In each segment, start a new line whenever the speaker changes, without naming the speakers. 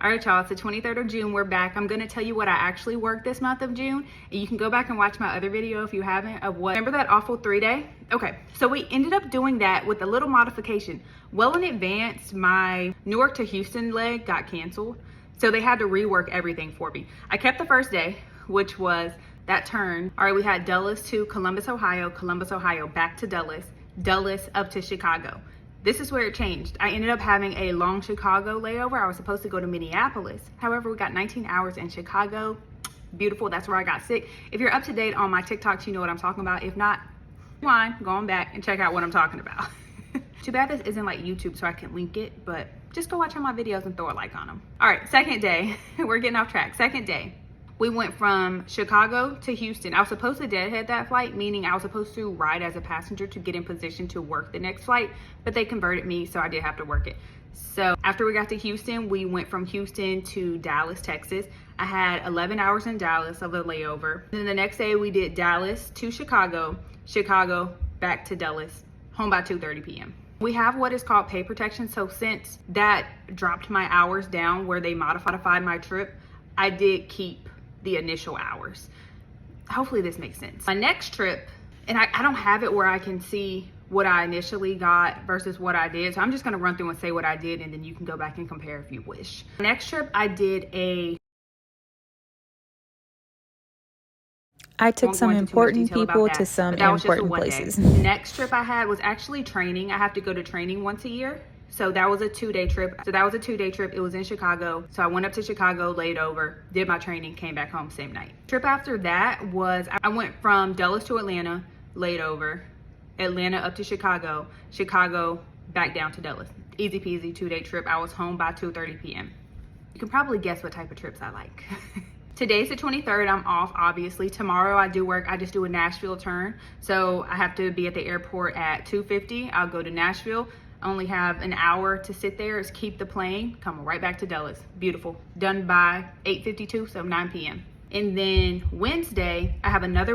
All right, y'all, it's the 23rd of June. We're back. I'm going to tell you what I actually worked this month of June. And you can go back and watch my other video if you haven't of what. Remember that awful 3-day? Okay, so we ended up doing that with a little modification. Well in advance, my Newark to Houston leg got canceled. So they had to rework everything for me. I kept the first day, which was that turn. All right, we had Dulles to Columbus, Ohio, back to Dulles, Dulles up to Chicago. This is where it changed. I ended up having a long Chicago layover. I was supposed to go to Minneapolis. However, we got 19 hours in Chicago. Beautiful, that's where I got sick. If you're up to date on my TikToks, you know what I'm talking about. If not, rewind, go on back and check out what I'm talking about. Too bad this isn't like YouTube so I can link it, but just go watch all my videos and throw a like on them. All right, second day, we're getting off track. Second day, we went from Chicago to Houston. I was supposed to deadhead that flight, meaning I was supposed to ride as a passenger to get in position to work the next flight, but they converted me, so I did have to work it. So after we got to Houston, we went from Houston to Dallas, Texas. I had 11 hours in Dallas of a layover. Then the next day we did Dallas to Chicago, Chicago back to Dallas, home by 2:30 p.m. We have what is called pay protection. So since that dropped my hours down where they modified my trip, I did keep the initial hours. Hopefully this makes sense. My next trip, and I don't have it where I can see what I initially got versus what I did. So I'm just gonna run through and say what I did, and then you can go back and compare if you wish. Next trip,
I took some important people to some important places.
Next trip I had was actually training. I have to go to training once a year. So that was a 2-day trip. It was in Chicago. So I went up to Chicago, laid over, did my training, came back home same night. Trip after that was, I went from Dulles to Atlanta, laid over, Atlanta up to Chicago, Chicago back down to Dulles. Easy peasy 2-day trip. I was home by 2:30 p.m. You can probably guess what type of trips I like. Today's the 23rd, I'm off, obviously. Tomorrow I do work, I just do a Nashville turn. So I have to be at the airport at 2:50. I'll go to Nashville. I only have an hour to sit there, is keep the plane, come right back to Dulles. Beautiful, done by 8:52, so 9 p.m. And then Wednesday, I have another.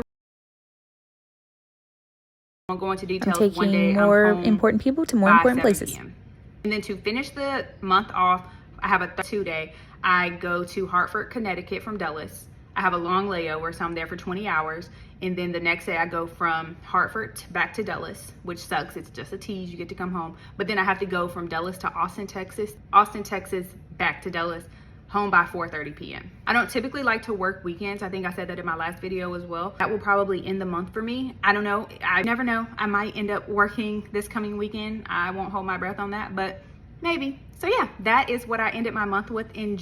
I'll go into details.
I'm taking more important people to more important places.
PM. And then to finish the month off, I have a 2-day. I go to Hartford, Connecticut from Dulles. I have a long layover, so I'm there for 20 hours. And then the next day I go from Hartford back to Dulles, which sucks. It's just a tease, you get to come home. But then I have to go from Dulles to Austin, Texas, back to Dulles, home by 4:30 p.m. I don't typically like to work weekends. I think I said that in my last video as well. That will probably end the month for me. I don't know, I never know. I might end up working this coming weekend. I won't hold my breath on that, but maybe. So yeah, that is what I ended my month with in June.